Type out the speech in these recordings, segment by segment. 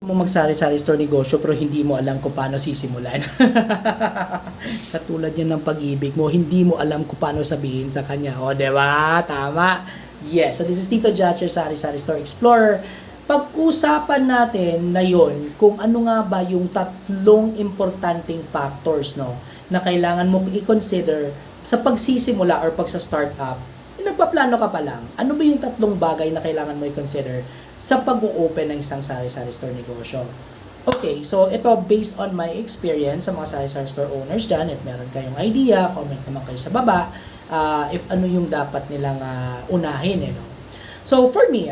Mo magsari-sari store negosyo pero hindi mo alam kung paano sisimulan. Katulad yan ng pag-ibig mo, hindi mo alam kung paano sabihin sa kanya. O, diba? Tama. Yes. So, this is Tito Jats, your Sari-Sari Store Explorer. Pag-usapan natin na yon kung ano nga ba yung tatlong importanteng factors no, na kailangan mo i-consider sa pagsisimula or pag sa startup. Nagpaplano ka pa lang, ano ba yung tatlong bagay na kailangan mo i-consider sa pag-o-open ng isang sari-sari store negosyo? Okay, so ito based on my experience sa mga sari-sari store owners dyan. If meron kayong idea, comment naman kayo sa baba if ano yung dapat nilang unahin. No? So for me,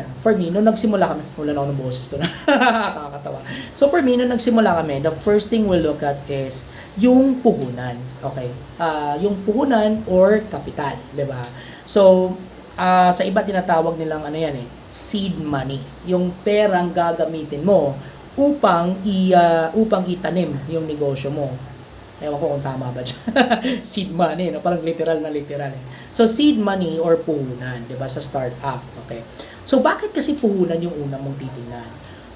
nung nagsimula kami, wala na ako ng boses to na, kakatawa. So for me, nung nagsimula kami, the first thing we'll look at is yung puhunan. Okay? Yung puhunan or kapital, di ba? So, sa iba tinatawag nilang ano yan seed money. Yung perang gagamitin mo upang itanim yung negosyo mo. Ewan ko kung tama ba dyan. Seed money, no? Parang literal na literal. So, seed money or puhunan, di ba, sa startup. Okay. So, bakit kasi puhunan yung una mong titingnan?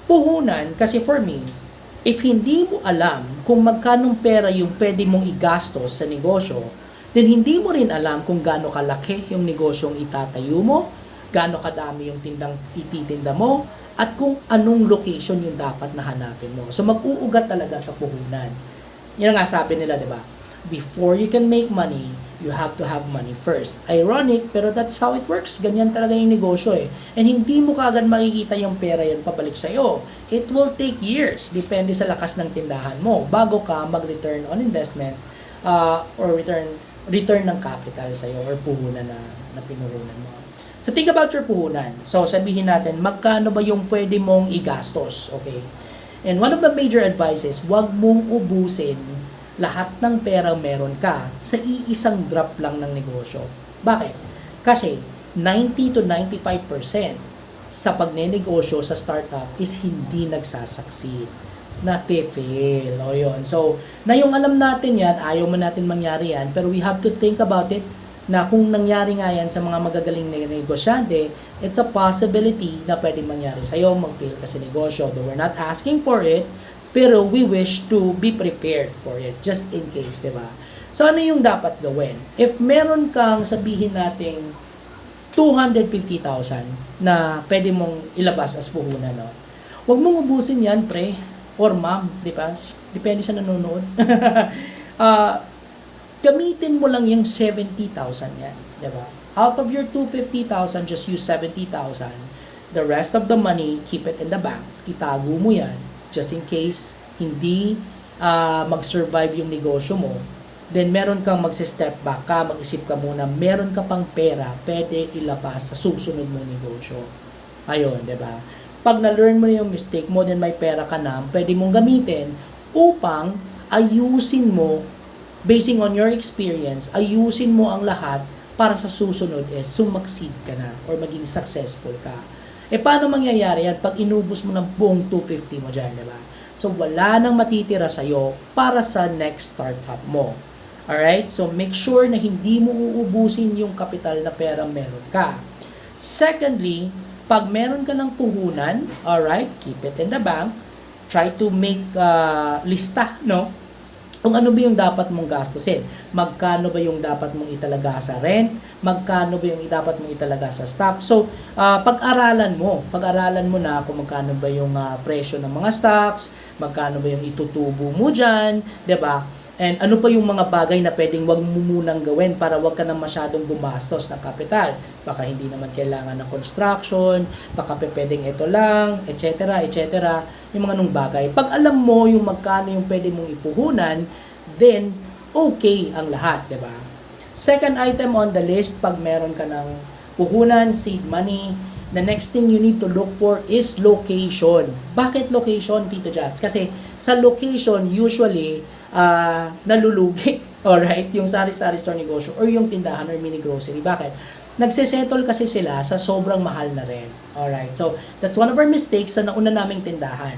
Puhunan, kasi for me, if hindi mo alam kung magkanong pera yung pwede mong igastos sa negosyo, then hindi mo rin alam kung gaano kalaki yung negosyong itatayo mo, gaano kadami yung tindang ititinda mo, at kung anong location yung dapat na hanapin mo. So mag-uugat talaga sa puhunan. Yan nga sabi nila, di ba? Before you can make money, you have to have money first. Ironic, pero that's how it works. Ganyan talaga yung negosyo And hindi mo kaagad makikita yung pera yan pabalik sa'yo. It will take years, depende sa lakas ng tindahan mo, bago ka mag-return on investment or return ng capital sa'yo or puhunan na pinuhunan mo. So, think about your puhunan. So, sabihin natin, magkano ba yung pwede mong igastos? Okay? And one of the major advices, huwag mong ubusin lahat ng pera meron ka sa iisang drop lang ng negosyo. Bakit? Kasi, 90 to 95% sa pagnenegosyo sa startup is hindi nagsasucceed. Na-fail. O yun. So, na yung alam natin yan, ayaw man natin mangyari yan, pero we have to think about it na kung nangyari nga yan sa mga magagaling na negosyante, it's a possibility na pwedeng mangyari sa'yo, mag-fail ka sa negosyo. Though we're not asking for it, pero we wish to be prepared for it, just in case, di ba? So, ano yung dapat gawin? If meron kang sabihin nating 250,000 na pwede mong ilabas as puhunan, no? Huwag mong ubusin yan, pre, or ma'am, di ba? Depende sa nanonood. Gamitin mo lang yung 70,000 yan, di ba? Out of your 250,000, just use 70,000. The rest of the money, keep it in the bank. Itago mo yan, just in case hindi mag-survive yung negosyo mo. Then, meron kang mag-step back ka, mag-isip ka muna, meron ka pang pera, pwede ilabas sa susunod mong negosyo. Ayun, di ba? Pag na-learn mo na yung mistake mo, then may pera ka na, pwede mong gamitin upang ayusin mo, basing on your experience, ayusin mo ang lahat para sa susunod sumakseed ka na or maging successful ka. Paano mangyayari yan pag inubos mo ng buong 250 mo dyan, di ba? So, wala nang matitira sa'yo para sa next startup mo. Alright? So, make sure na hindi mo uubusin yung kapital na pera meron ka. Secondly, pag meron ka ng puhunan, alright, keep it in the bank. Try to make lista, no? Kung ano ba yung dapat mong gastusin. Magkano ba yung dapat mong italaga sa rent? Magkano ba yung dapat mong italaga sa stock? So, pag-aralan mo na kung magkano ba yung presyo ng mga stocks, magkano ba yung itutubo mo dyan, 'di ba? And ano pa yung mga bagay na pwedeng wag mo munang gawin para wag ka nang masyadong gumastos ng kapital. Baka hindi naman kailangan ng construction, baka pwedeng ito lang, etc., etc., yung mga nung bagay. Pag alam mo yung magkano yung pwede mong ipuhunan, then okay ang lahat, di ba? Second item on the list, pag meron ka ng puhunan, seed money, the next thing you need to look for is location. Bakit location, Tito Jazz? Kasi sa location, usually, nalulugi, alright, yung sari-sari store negosyo or yung tindahan or mini grocery. Bakit? Nagsesettle kasi sila sa sobrang mahal na rent. Alright, so that's one of our mistakes sa nauna naming tindahan.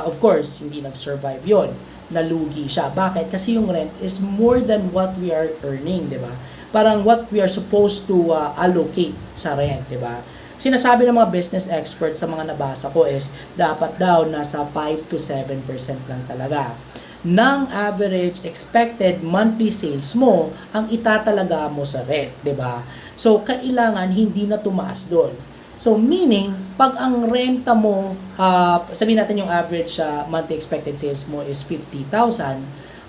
Of course, hindi nag-survive yon, nalugi siya. Bakit? Kasi yung rent is more than what we are earning, di ba? Parang what we are supposed to allocate sa rent, di ba? sinasabi ng mga business experts sa mga nabasa ko is dapat daw nasa 5 to 7% lang talaga ng average expected monthly sales mo ang itatalaga mo sa rent, 'di ba? So kailangan hindi na tumaas doon. So meaning, pag ang renta mo, sabihin natin yung average monthly expected sales mo is 50,000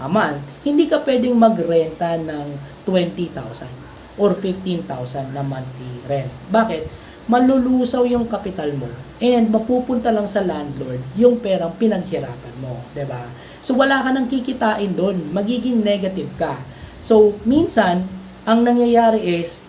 a month, hindi ka pwedeng magrenta ng 20,000 or 15,000 na monthly rent. Bakit? Malulusaw yung kapital mo and mapupunta lang sa landlord yung perang pinaghirapan mo, 'di ba? So wala ka nang kikitain doon, magiging negative ka. So minsan ang nangyayari is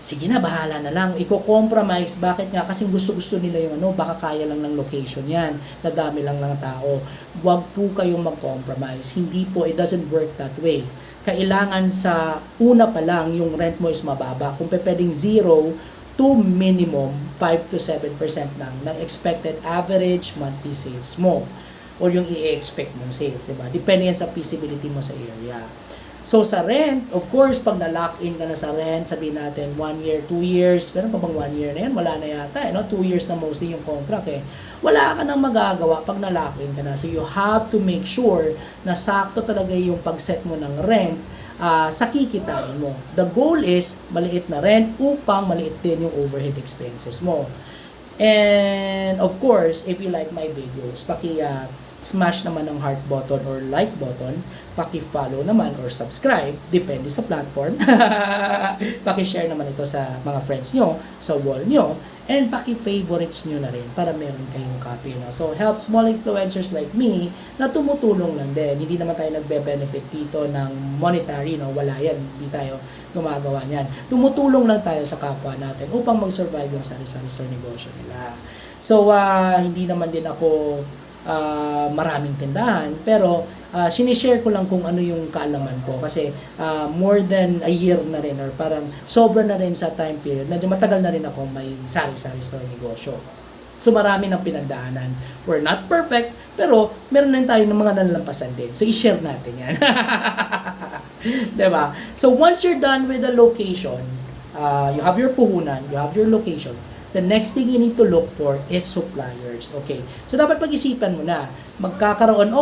sige na, bahala na lang, i-compromise. Bakit nga? Kasi gusto-gusto nila yung baka kaya lang ng location yan, nadami lang ng tao. Huwag po kayong mag-compromise. Hindi po, it doesn't work that way. Kailangan sa una pa lang, yung rent mo is mababa. Kung pwedeng 0 to minimum 5 to 7% lang ng expected average monthly sales mo or yung i-expect mong sales, diba? Depende yan sa feasibility mo sa area. So sa rent, of course, pag na-lock in ka na sa rent, sabihin natin 1 year, 2 years, meron pa bang 1 year na yan? Wala na yata, 2 years na mostly yung contract Wala ka nang magagawa pag na-lock in ka na. So you have to make sure na sakto talaga yung pag-set mo ng rent sa kikitain mo. The goal is maliit na rent upang maliit din yung overhead expenses mo. And of course, if you like my videos, smash naman ng heart button or like button, paki-follow naman or subscribe, depende sa platform. Paki-share naman ito sa mga friends nyo, sa wall nyo, and paki-favorites nyo na rin para meron kayong copy. So, help small influencers like me na tumutulong lang din. Hindi naman tayo nagbe-benefit dito ng monetary, wala yan, hindi tayo gumagawa niyan. Tumutulong lang tayo sa kapwa natin upang mag-survive yung sari-sari store negosyo nila. So, hindi naman din ako maraming tindahan, pero sinishare ko lang kung ano yung kaalaman ko kasi more than a year na rin or parang sobra na rin sa time period, medyo matagal na rin ako may sari-sari store negosyo. So marami ng pinagdaanan. We're not perfect, pero meron na rin tayo ng mga nalalampasan din. So i-share natin yan. Diba? So once you're done with the location, you have your puhunan, you have your location, the next thing you need to look for is suppliers. Okay. So dapat pag-isipan mo na magkakaroon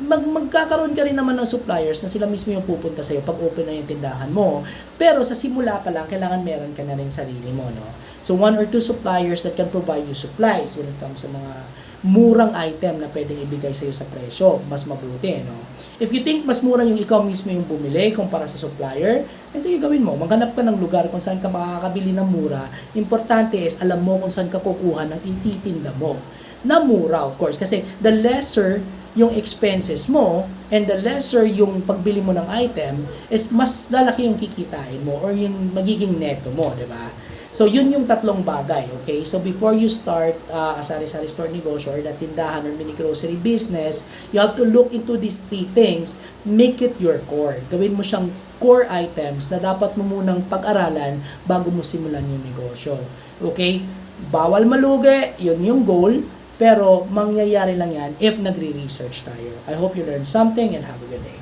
magkakaroon ka rin naman ng suppliers na sila mismo yung pupunta sa iyo pag open na yung tindahan mo. Pero sa simula pa lang kailangan meron ka na rin sarili mo, So 1 or 2 suppliers that can provide you supplies when it comes sa mga murang item na pwedeng ibigay sa iyo sa presyo, mas mabuti, If you think mas mura yung ikaw mismo yung bumili kumpara sa supplier, then sige gawin mo. Maghanap ka ng lugar kung saan ka makakabili ng mura. Importante is alam mo kung saan ka kukuha ng ititinda mo na mura, of course. Kasi the lesser yung expenses mo and the lesser yung pagbili mo ng item is mas lalaki yung kikitain mo or yung magiging neto mo, di ba? So, yun yung tatlong bagay, okay? So, before you start a sari-sari store negosyo or na tindahan or mini grocery business, you have to look into these 3 things. Make it your core. Gawin mo siyang core items na dapat mo munang pag-aralan bago mo simulan yung negosyo. Okay? Bawal malugi, yun yung goal, pero mangyayari lang yan if nagre-research tayo. I hope you learned something and have a good day.